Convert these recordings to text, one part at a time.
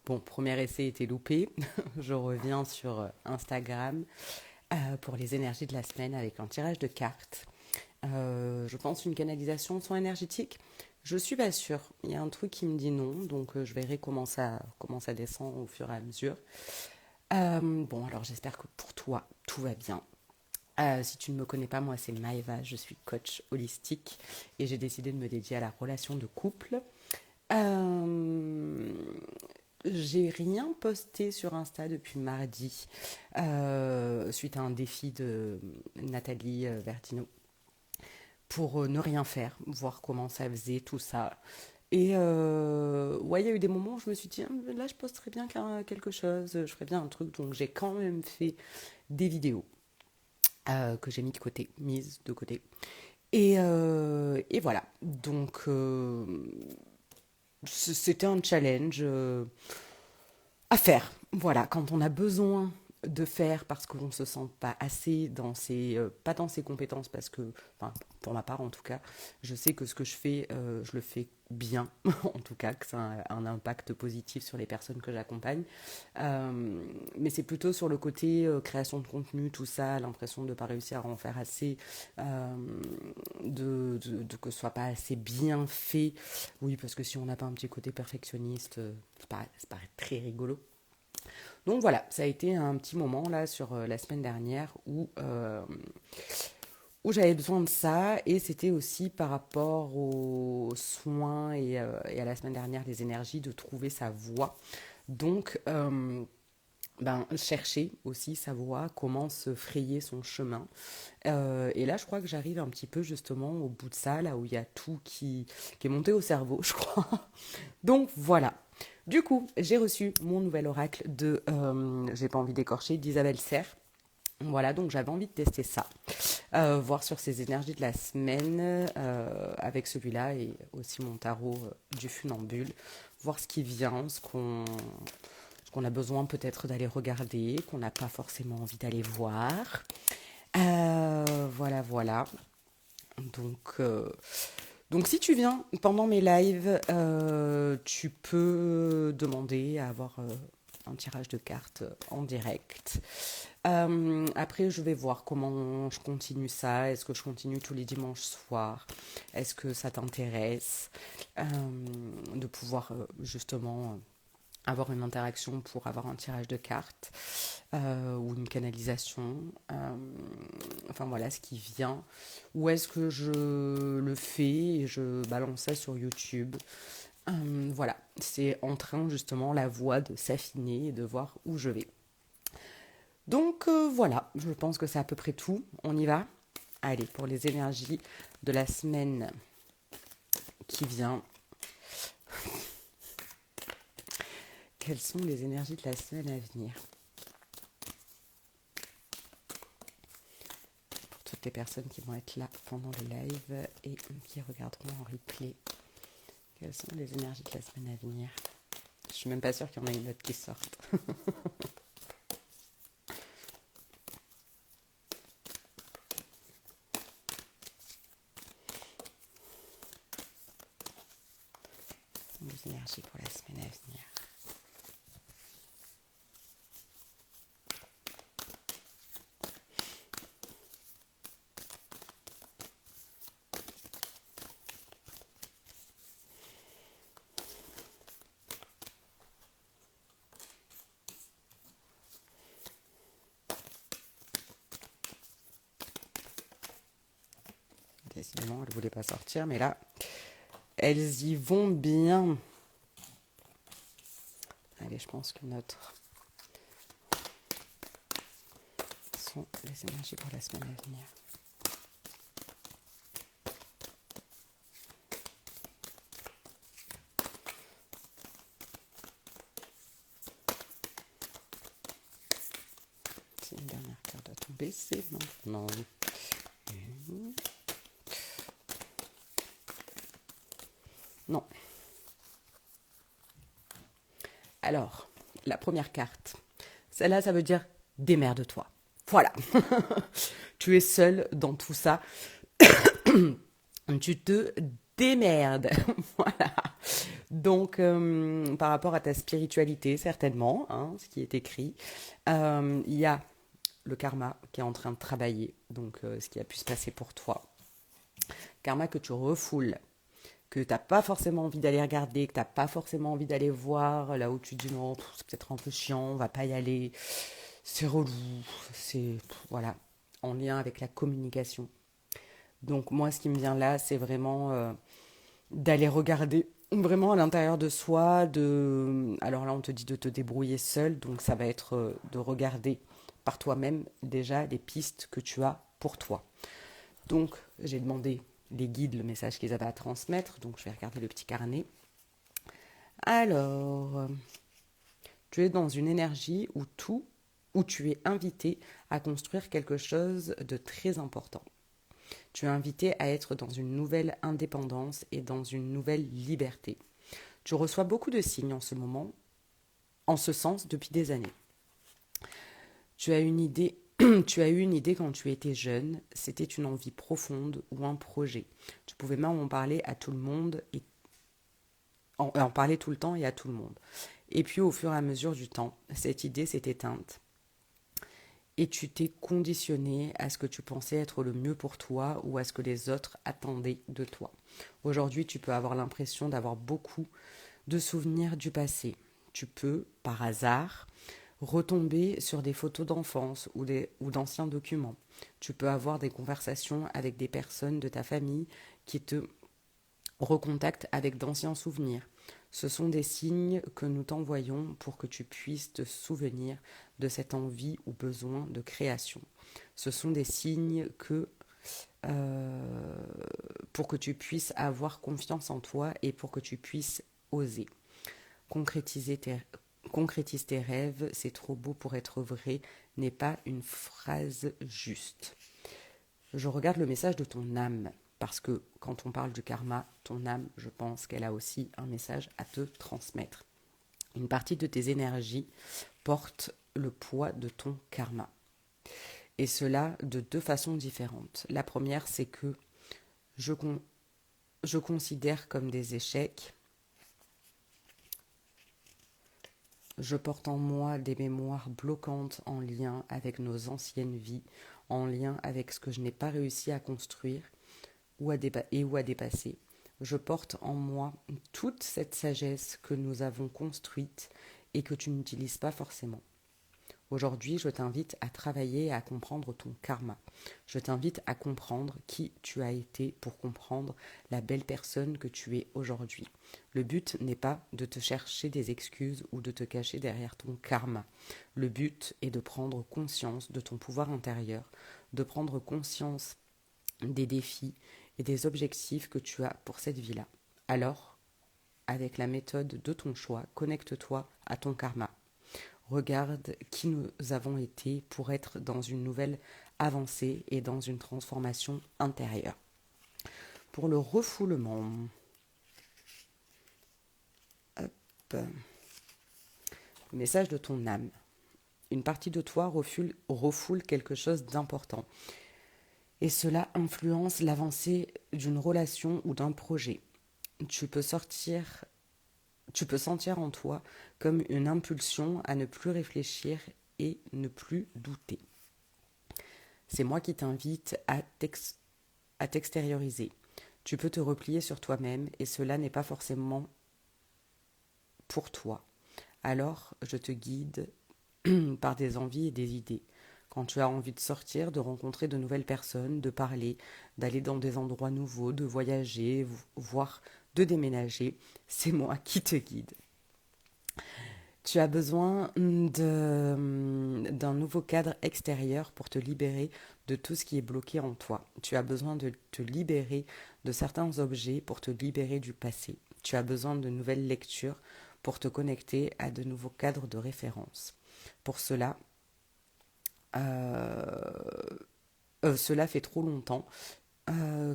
Bon, premier essai était loupé. Je reviens sur Instagram pour les énergies de la semaine avec un tirage de cartes. Je pense une canalisation son énergétique. Je suis pas sûre. Il y a un truc qui me dit non, donc je verrai comment ça descend au fur et à mesure. Bon, alors j'espère que pour toi, tout va bien. Si tu ne me connais pas, moi c'est Maëva, je suis coach holistique et j'ai décidé de me dédier à la relation de couple. Euh, j'ai rien posté sur Insta depuis mardi, suite à un défi de Nathalie Vertino, pour ne rien faire, voir comment ça faisait tout ça. Et ouais, il y a eu des moments où je me suis dit, ah, là je posterais bien quelque chose, je ferais bien un truc, donc j'ai quand même fait des vidéos que j'ai mises de côté. Et voilà, donc c'était un challenge à faire. Voilà, quand on a besoin de faire parce qu'on ne se sent pas assez pas dans ses compétences, parce que, enfin, pour ma part en tout cas, je sais que ce que je fais, je le fais bien, en tout cas, que ça a un impact positif sur les personnes que j'accompagne. Mais c'est plutôt sur le côté création de contenu, tout ça, l'impression de ne pas réussir à en faire assez, euh, que ce soit pas assez bien fait. Oui, parce que si on n'a pas un petit côté perfectionniste, ça paraît très rigolo. Donc voilà, ça a été un petit moment là sur la semaine dernière où j'avais besoin de ça, et c'était aussi par rapport aux soins et à la semaine dernière les énergies de trouver sa voie. Donc chercher aussi sa voie, comment se frayer son chemin. Et là, je crois que j'arrive un petit peu justement au bout de ça, là où il y a tout qui est monté au cerveau, je crois. Donc voilà. Du coup, j'ai reçu mon nouvel oracle j'ai pas envie d'écorcher, d'Isabelle Serre. Voilà, donc j'avais envie de tester ça, voir sur ces énergies de la semaine avec celui-là et aussi mon tarot du funambule, voir ce qui vient, ce qu'on a besoin peut-être d'aller regarder, qu'on n'a pas forcément envie d'aller voir. Voilà, voilà. Donc, euh, donc si tu viens pendant mes lives, tu peux demander à avoir un tirage de cartes en direct. Après, je vais voir comment je continue ça. Est-ce que je continue tous les dimanches soirs? Est-ce que ça t'intéresse de pouvoir justement avoir une interaction pour avoir un tirage de cartes ou une canalisation, enfin voilà ce qui vient, ou est-ce que je le fais et je balance ça sur YouTube. Voilà, c'est en train justement la voie de s'affiner et de voir où je vais. Donc voilà, je pense que c'est à peu près tout. On y va. Allez, pour les énergies de la semaine qui vient. Quelles sont les énergies de la semaine à venir? Pour toutes les personnes qui vont être là pendant le live et qui regarderont en replay. Quelles sont les énergies de la semaine à venir? Je suis même pas sûre qu'il y en a une autre qui sorte. Les énergies pour la semaine à venir. Décidément, elles ne voulaient pas sortir, mais là, elles y vont bien. Allez, je pense que notre sont les énergies pour la semaine à venir. C'est une dernière carte doit tout baisser maintenant. Non. Alors, la première carte. Celle-là, ça veut dire démerde-toi. Voilà. Tu es seul dans tout ça. Tu te démerdes. Voilà. Donc, par rapport à ta spiritualité, certainement, hein, ce qui est écrit, il y a le karma qui est en train de travailler, donc ce qui a pu se passer pour toi. Karma que tu refoules, que tu n'as pas forcément envie d'aller regarder, que tu n'as pas forcément envie d'aller voir, là où tu te dis non, c'est peut-être un peu chiant, on va pas y aller, c'est relou, c'est voilà, en lien avec la communication. Donc moi, ce qui me vient là, c'est vraiment d'aller regarder vraiment à l'intérieur de soi, alors là, on te dit de te débrouiller seul, donc ça va être de regarder par toi-même déjà les pistes que tu as pour toi. Donc, j'ai demandé les guides, le message qu'ils avaient à transmettre, donc je vais regarder le petit carnet. Alors, tu es dans une énergie où tu es invité à construire quelque chose de très important. Tu es invité à être dans une nouvelle indépendance et dans une nouvelle liberté. Tu reçois beaucoup de signes en ce moment, en ce sens depuis des années. Tu as une idée, tu as eu une idée quand tu étais jeune, c'était une envie profonde ou un projet. Tu pouvais même en parler à tout le monde et en parler tout le temps et à tout le monde. Et puis au fur et à mesure du temps, cette idée s'est éteinte et tu t'es conditionné à ce que tu pensais être le mieux pour toi ou à ce que les autres attendaient de toi. Aujourd'hui, tu peux avoir l'impression d'avoir beaucoup de souvenirs du passé. Tu peux, par hasard, retomber sur des photos d'enfance ou d'anciens documents. Tu peux avoir des conversations avec des personnes de ta famille qui te recontactent avec d'anciens souvenirs. Ce sont des signes que nous t'envoyons pour que tu puisses te souvenir de cette envie ou besoin de création. Ce sont des signes euh, pour que tu puisses avoir confiance en toi et pour que tu puisses oser. Concrétiser tes, concrétise tes rêves, c'est trop beau pour être vrai, n'est pas une phrase juste. Je regarde le message de ton âme, parce que quand on parle du karma, ton âme, je pense qu'elle a aussi un message à te transmettre. Une partie de tes énergies porte le poids de ton karma. Et cela de deux façons différentes. La première, c'est que je, je considère comme des échecs. Je porte en moi des mémoires bloquantes en lien avec nos anciennes vies, en lien avec ce que je n'ai pas réussi à construire ou à dépasser. Je porte en moi toute cette sagesse que nous avons construite et que tu n'utilises pas forcément. Aujourd'hui, je t'invite à travailler et à comprendre ton karma. Je t'invite à comprendre qui tu as été pour comprendre la belle personne que tu es aujourd'hui. Le but n'est pas de te chercher des excuses ou de te cacher derrière ton karma. Le but est de prendre conscience de ton pouvoir intérieur, de prendre conscience des défis et des objectifs que tu as pour cette vie-là. Alors, avec la méthode de ton choix, connecte-toi à ton karma. Regarde qui nous avons été pour être dans une nouvelle avancée et dans une transformation intérieure. Pour le refoulement, hop, le message de ton âme. Une partie de toi refoule quelque chose d'important. Et cela influence l'avancée d'une relation ou d'un projet. Tu peux sortir, tu peux sentir en toi comme une impulsion à ne plus réfléchir et ne plus douter. C'est moi qui t'invite à t'extérioriser. Tu peux te replier sur toi-même et cela n'est pas forcément pour toi. Alors, je te guide par des envies et des idées. Quand tu as envie de sortir, de rencontrer de nouvelles personnes, de parler, d'aller dans des endroits nouveaux, de voyager, voire de déménager, c'est moi qui te guide. Tu as besoin d'un nouveau cadre extérieur pour te libérer de tout ce qui est bloqué en toi. Tu as besoin de te libérer de certains objets pour te libérer du passé. Tu as besoin de nouvelles lectures pour te connecter à de nouveaux cadres de référence. Pour cela, cela fait trop longtemps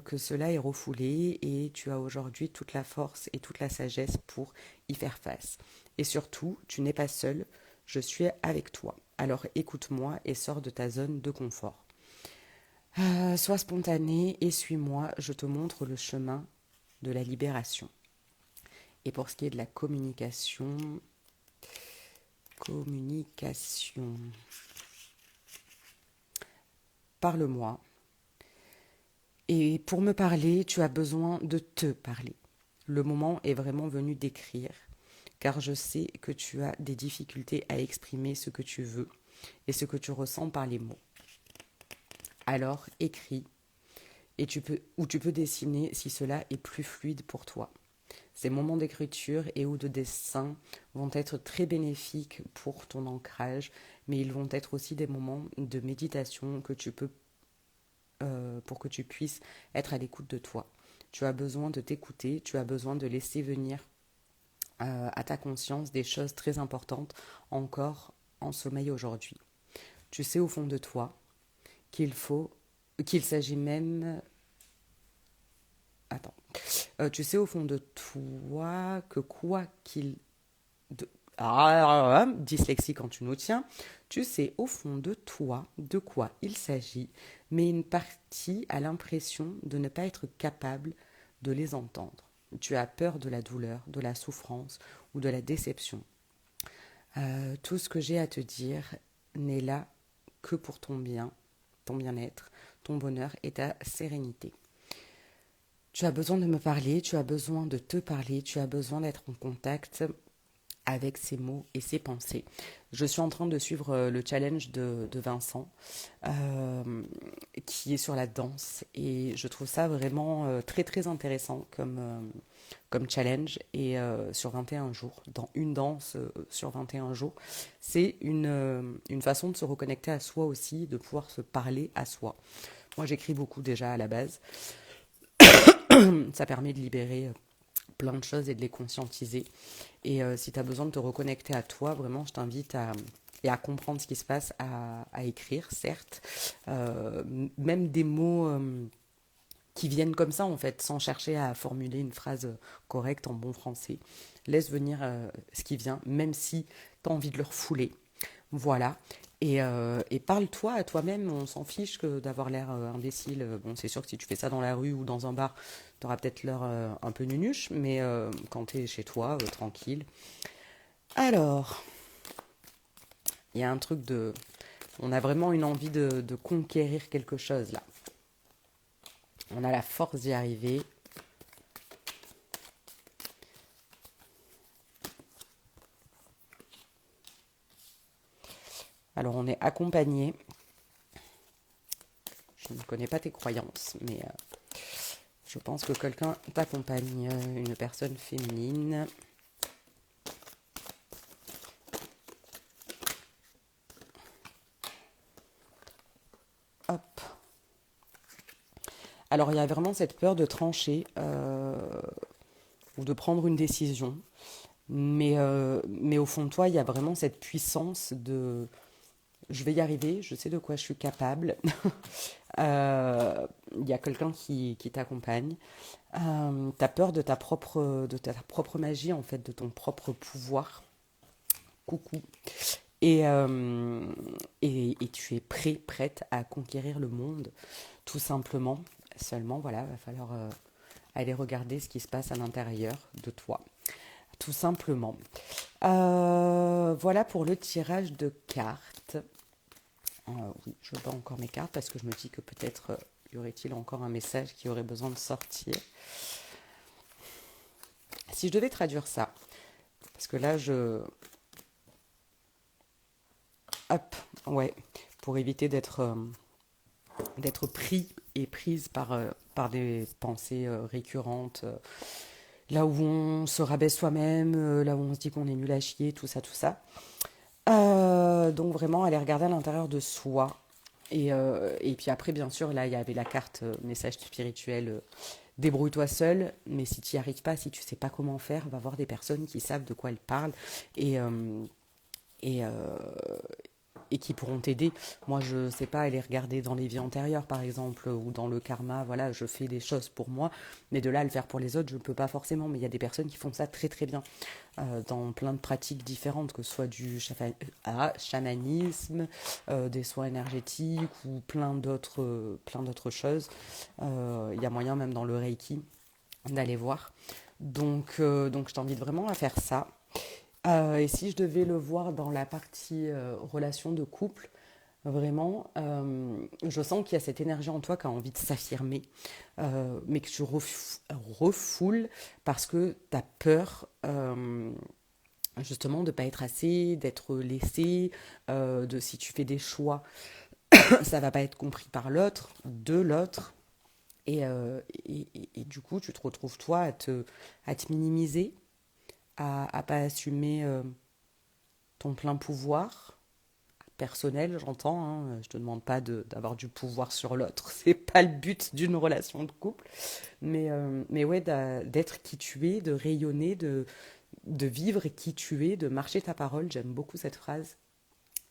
que cela est refoulé et tu as aujourd'hui toute la force et toute la sagesse pour y faire face. Et surtout, tu n'es pas seul, je suis avec toi. Alors écoute-moi et sors de ta zone de confort. Sois spontané et suis-moi, je te montre le chemin de la libération. Et pour ce qui est de la communication, parle-moi. Et pour me parler, tu as besoin de te parler. Le moment est vraiment venu d'écrire, car je sais que tu as des difficultés à exprimer ce que tu veux et ce que tu ressens par les mots. Alors écris, ou tu peux dessiner si cela est plus fluide pour toi. Ces moments d'écriture et ou de dessin vont être très bénéfiques pour ton ancrage, mais ils vont être aussi des moments de méditation pour que tu puisses être à l'écoute de toi. Tu as besoin de t'écouter, tu as besoin de laisser venir à ta conscience des choses très importantes encore en sommeil aujourd'hui. Tu sais au fond de toi qu'il s'agit même. Attends. Tu sais au fond de toi que quoi qu'il. Dyslexie quand tu nous tiens. Tu sais au fond de toi de quoi il s'agit, mais une partie a l'impression de ne pas être capable de les entendre. Tu as peur de la douleur, de la souffrance ou de la déception. Tout ce que j'ai à te dire n'est là que pour ton bien, ton bien-être, ton bonheur et ta sérénité. Tu as besoin de me parler, tu as besoin de te parler, tu as besoin d'être en contact avec ses mots et ses pensées. Je suis en train de suivre le challenge de Vincent qui est sur la danse et je trouve ça vraiment très très intéressant comme challenge et sur 21 jours, dans une danse sur 21 jours, c'est une façon de se reconnecter à soi aussi, de pouvoir se parler à soi. Moi j'écris beaucoup déjà à la base, ça permet de libérer plein de choses et de les conscientiser. Et si tu as besoin de te reconnecter à toi, vraiment, je t'invite à comprendre ce qui se passe, à écrire, certes. Même des mots qui viennent comme ça, en fait, sans chercher à formuler une phrase correcte en bon français. Laisse venir ce qui vient, même si tu as envie de le refouler. Voilà. Et parle-toi à toi-même, on s'en fiche que d'avoir l'air imbécile. Bon, c'est sûr que si tu fais ça dans la rue ou dans un bar, tu auras peut-être l'air un peu nunuche, mais quand tu es chez toi, tranquille. Alors, il y a un truc de... On a vraiment une envie de conquérir quelque chose là. On a la force d'y arriver. Alors, on est accompagné. Je ne connais pas tes croyances, mais je pense que quelqu'un t'accompagne, une personne féminine. Hop. Alors, il y a vraiment cette peur de trancher ou de prendre une décision. Mais au fond de toi, il y a vraiment cette puissance de je vais y arriver, je sais de quoi je suis capable. Il y a quelqu'un qui t'accompagne. Tu as peur de ta propre magie, en fait, de ton propre pouvoir. Coucou. Et, euh, et tu es prête à conquérir le monde, tout simplement. Seulement, voilà, va falloir aller regarder ce qui se passe à l'intérieur de toi, tout simplement. Voilà pour le tirage de cartes. Oui, je bats encore mes cartes parce que je me dis que peut-être y aurait-il encore un message qui aurait besoin de sortir. Si je devais traduire ça, parce que là, hop, ouais, pour éviter d'être pris et prise par des pensées récurrentes, là où on se rabaisse soi-même, là où on se dit qu'on est nul à chier, tout ça, tout ça. Donc vraiment aller regarder à l'intérieur de soi. Et puis après, bien sûr, là, il y avait la carte message spirituel, débrouille-toi seul, mais si tu n'y arrives pas, si tu sais pas comment faire, va voir des personnes qui savent de quoi elles parlent et, euh, et, euh, et qui pourront t'aider. Moi, je sais pas, aller regarder dans les vies antérieures, par exemple, ou dans le karma, voilà, je fais des choses pour moi, mais de là à le faire pour les autres, je ne peux pas forcément, mais il y a des personnes qui font ça très très bien, dans plein de pratiques différentes, que ce soit du chamanisme, des soins énergétiques, ou plein d'autres choses. Il y a moyen, même dans le Reiki, d'aller voir. Donc je t'invite vraiment à faire ça. Et si je devais le voir dans la partie relation de couple, vraiment, je sens qu'il y a cette énergie en toi qui a envie de s'affirmer, mais que tu refoules parce que tu as peur justement de ne pas être assez, d'être laissé, de si tu fais des choix, ça va pas être compris par l'autre, de l'autre. Et du coup, tu te retrouves toi à te minimiser, à pas assumer ton plein pouvoir personnel, j'entends. Hein, je te demande pas d'avoir du pouvoir sur l'autre. C'est pas le but d'une relation de couple. Mais ouais, d'être qui tu es, de rayonner, de vivre qui tu es, de marcher ta parole. J'aime beaucoup cette phrase.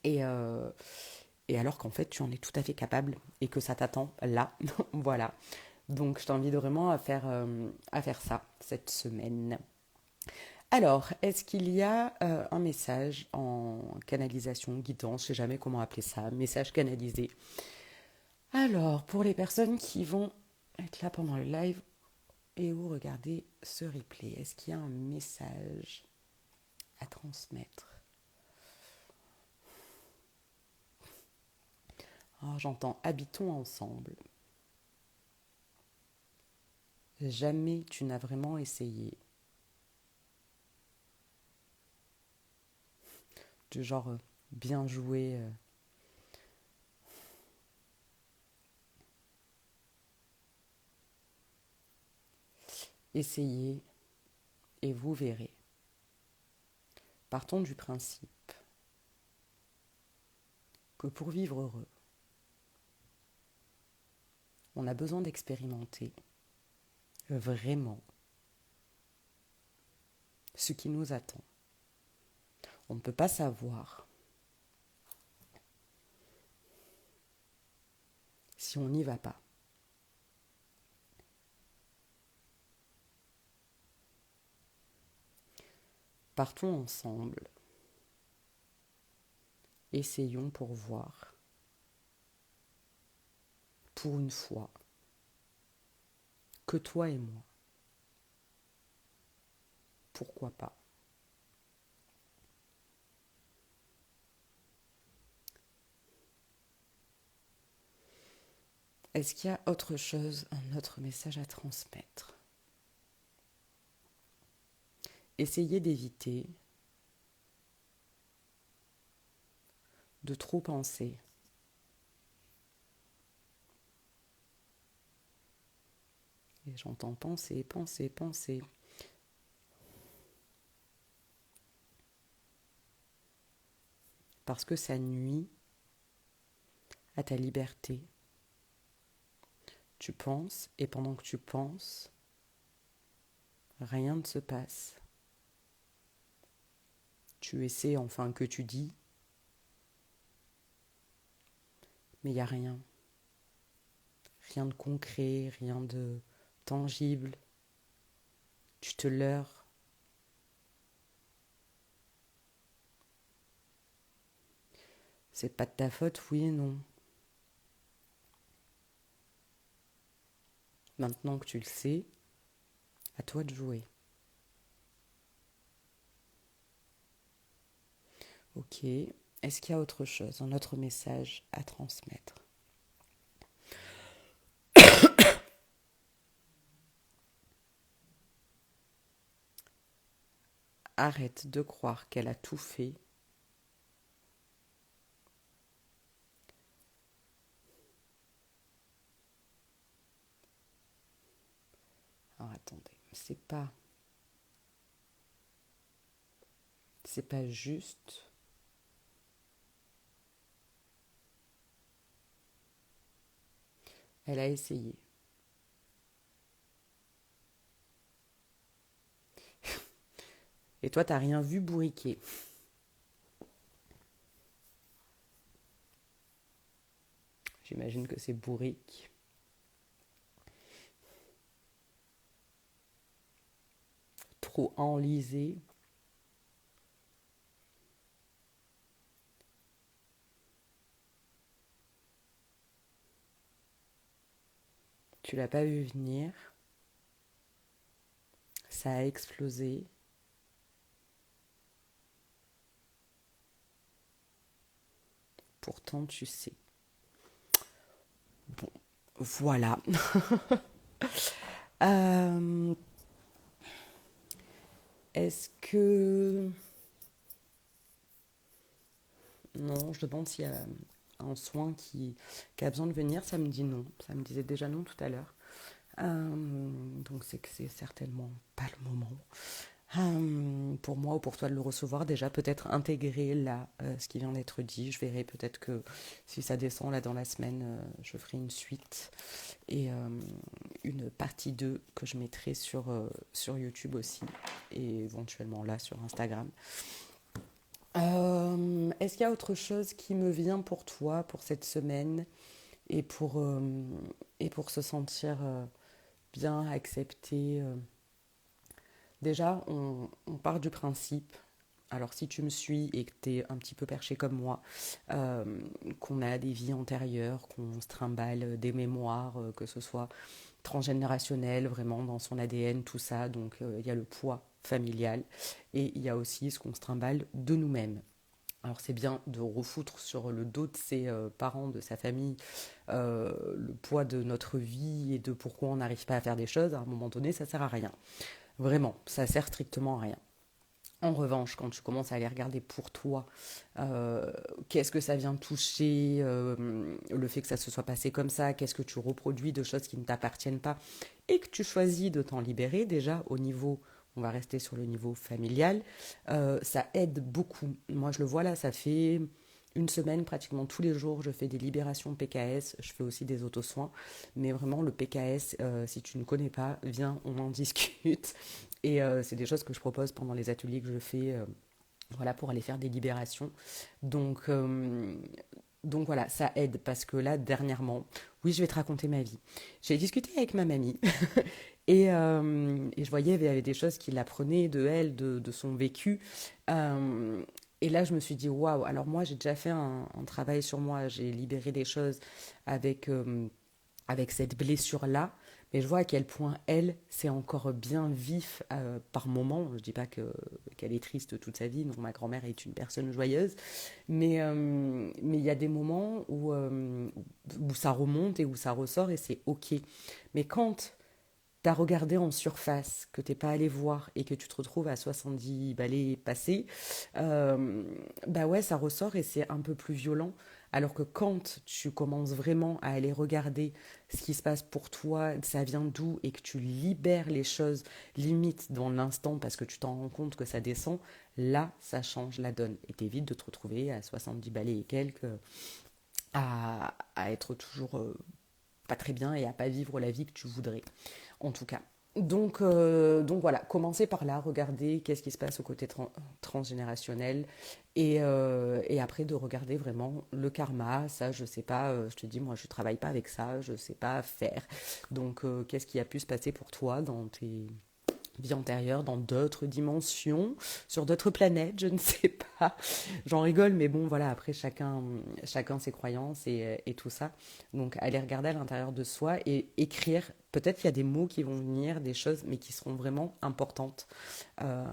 Et, euh, et alors qu'en fait, tu en es tout à fait capable et que ça t'attend là. Voilà. Donc, je t'invite vraiment à faire ça cette semaine. Alors, est-ce qu'il y a un message en canalisation, guidance, je sais jamais comment appeler ça, message canalisé. Alors, pour les personnes qui vont être là pendant le live et ou regarder ce replay, est-ce qu'il y a un message à transmettre? Oh, j'entends habitons ensemble. Jamais tu n'as vraiment essayé. Du genre bien joué. Essayez et vous verrez. Partons du principe que pour vivre heureux, on a besoin d'expérimenter vraiment ce qui nous attend. On ne peut pas savoir si on n'y va pas. Partons ensemble. Essayons pour voir, pour une fois, que toi et moi. Pourquoi pas? Est-ce qu'il y a autre chose, un autre message à transmettre? Essayez d'éviter de trop penser. Et j'entends penser, penser, penser. Parce que ça nuit à ta liberté. Tu penses, et pendant que tu penses, rien ne se passe. Tu essaies enfin que tu dis, mais il n'y a rien. Rien de concret, rien de tangible. Tu te leurres. C'est pas de ta faute, oui et non. Maintenant que tu le sais, à toi de jouer. Ok. Est-ce qu'il y a autre chose, un autre message à transmettre? Arrête de croire qu'elle a tout fait. Alors attendez, c'est pas juste. Elle a essayé. Et toi, t'as rien vu bourriquer. J'imagine que c'est bourrique. Trop enlisé. Tu l'as pas vu venir. ça a explosé. Pourtant, tu sais. Bon, voilà. Euh, est-ce que... Non, je demande s'il y a un soin qui a besoin de venir. Ça me dit non. Ça me disait déjà non tout à l'heure. Donc c'est que c'est certainement pas le moment. Pour moi ou pour toi de le recevoir, déjà peut-être intégrer là ce qui vient d'être dit. Je verrai peut-être que si ça descend là dans la semaine, je ferai une suite et une partie 2 que je mettrai sur YouTube aussi et éventuellement là sur Instagram. Est-ce qu'il y a autre chose qui me vient pour toi pour cette semaine et et pour se sentir bien accepté Déjà, on part du principe, alors si tu me suis et que tu es un petit peu perché comme moi, euh, qu'on a des vies antérieures, qu'on se trimballe des mémoires, que ce soit transgénérationnel, vraiment dans son ADN, tout ça. Donc il y a le poids familial et il y a aussi ce qu'on se trimballe de nous-mêmes. Alors c'est bien de refoutre sur le dos de ses parents, de sa famille, le poids de notre vie et de pourquoi on n'arrive pas à faire des choses. À un moment donné, ça sert à rien. Vraiment, ça sert strictement à rien. En revanche, quand tu commences à aller regarder pour toi, euh, qu'est-ce que ça vient toucher, le fait que ça se soit passé comme ça, qu'est-ce que tu reproduis de choses qui ne t'appartiennent pas, et que tu choisis de t'en libérer déjà au niveau, on va rester sur le niveau familial, ça aide beaucoup. Moi je le vois là, ça fait une semaine pratiquement tous les jours, je fais des libérations PKS, je fais aussi des autosoins, mais vraiment le PKS, si tu ne connais pas, viens, on en discute. Et c'est des choses que je propose pendant les ateliers que je fais voilà, pour aller faire des libérations. Donc, euh, donc voilà, ça aide parce que là, dernièrement, oui, je vais te raconter ma vie. J'ai discuté avec ma mamie et je voyais qu'il y avait des choses qui l'apprenaient de elle, de son vécu. Euh, et là, je me suis dit, waouh, alors moi, j'ai déjà fait un travail sur moi, j'ai libéré des choses avec, avec cette blessure-là. Mais je vois à quel point elle, c'est encore bien vif par moment. Je ne dis pas qu'elle est triste toute sa vie. Non, ma grand-mère est une personne joyeuse. Mais il y a des moments où ça remonte et où ça ressort et c'est OK. Mais quand t'as regardé en surface, que t'es pas allé voir et que tu te retrouves à 70 balais passés, euh, bah ouais, ça ressort et c'est un peu plus violent. Alors que quand tu commences vraiment à aller regarder ce qui se passe pour toi, ça vient d'où et que tu libères les choses limite dans l'instant parce que tu t'en rends compte que ça descend, là, ça change la donne. Et t'évites de te retrouver à 70 balais et quelques à être toujours pas très bien et à pas vivre la vie que tu voudrais, en tout cas. Donc voilà, commencer par là, regarder qu'est-ce qui se passe au côté transgénérationnel et après de regarder vraiment le karma. Ça, je sais pas, je te dis, moi je travaille pas avec ça, je sais pas faire. Donc qu'est-ce qui a pu se passer pour toi dans tes vies antérieures, dans d'autres dimensions, sur d'autres planètes, je ne sais pas. J'en rigole, mais bon, voilà, après chacun ses croyances et tout ça. Donc, aller regarder à l'intérieur de soi et écrire. Peut-être qu'il y a des mots qui vont venir, des choses, mais qui seront vraiment importantes euh,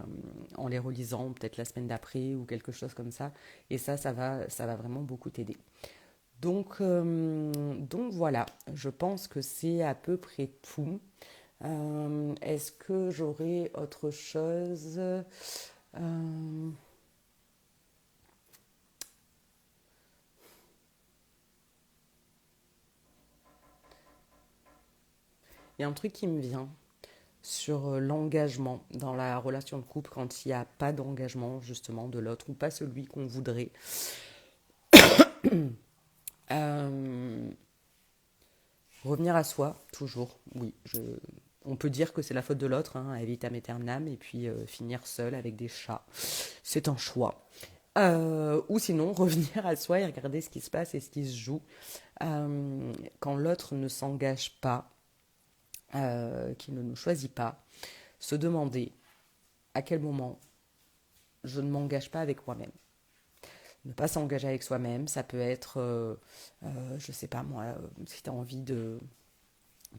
en les relisant, peut-être la semaine d'après ou quelque chose comme ça. Et ça va vraiment beaucoup t'aider. Donc voilà, je pense que c'est à peu près tout. Est-ce que j'aurais autre chose Il y a un truc qui me vient sur l'engagement dans la relation de couple quand il n'y a pas d'engagement justement de l'autre ou pas celui qu'on voudrait. Euh, Revenir à soi, toujours, oui. On peut dire que c'est la faute de l'autre, hein, ad vitam aeternam, et puis finir seul avec des chats. C'est un choix. Ou sinon, revenir à soi et regarder ce qui se passe et ce qui se joue. Quand l'autre ne s'engage pas, qu'il ne nous choisit pas, se demander à quel moment je ne m'engage pas avec moi-même. Ne pas s'engager avec soi-même, ça peut être, je sais pas moi, si tu as envie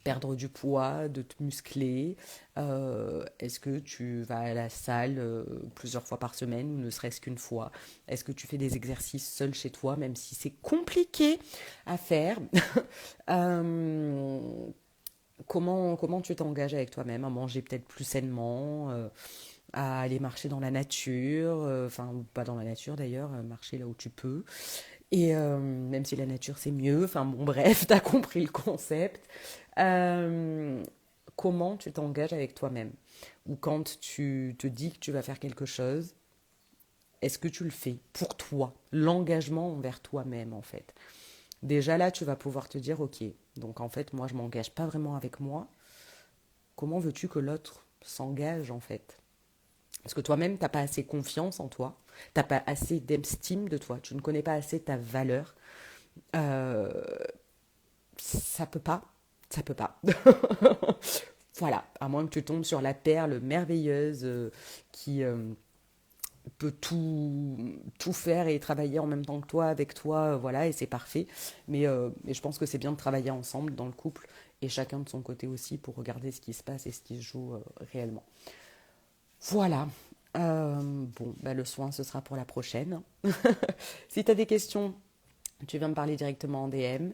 perdre du poids, de te muscler? Est-ce que tu vas à la salle plusieurs fois par semaine ou ne serait-ce qu'une fois? Est-ce que tu fais des exercices seul chez toi, même si c'est compliqué à faire? Euh, comment tu t'engages avec toi-même à manger peut-être plus sainement, à aller marcher dans la nature, enfin, ou pas dans la nature d'ailleurs, marcher là où tu peux. Et même si la nature c'est mieux, enfin bon, bref, t'as compris le concept. Euh, comment tu t'engages avec toi-même? Ou quand tu te dis que tu vas faire quelque chose, est-ce que tu le fais pour toi? L'engagement envers toi-même, en fait. Déjà là, tu vas pouvoir te dire, ok, donc en fait, moi, je m'engage pas vraiment avec moi. Comment veux-tu que l'autre s'engage, en fait? Parce que toi-même, t'as pas assez confiance en toi, t'as pas assez d'estime de toi, tu ne connais pas assez ta valeur. Euh, ça peut pas, ça peut pas. Voilà, à moins que tu tombes sur la perle merveilleuse qui peut tout faire et travailler en même temps que toi, avec toi, voilà, et c'est parfait. Mais je pense que c'est bien de travailler ensemble dans le couple et chacun de son côté aussi pour regarder ce qui se passe et ce qui se joue réellement. Voilà. Bon, bah, le soin, ce sera pour la prochaine. Si tu as des questions, tu viens me parler directement en DM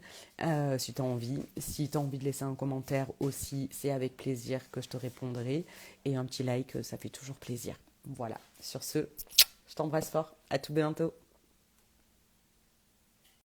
si tu as envie. Si tu as envie de laisser un commentaire aussi, c'est avec plaisir que je te répondrai. Et un petit like, ça fait toujours plaisir. Voilà. Sur ce, je t'embrasse fort. À tout bientôt.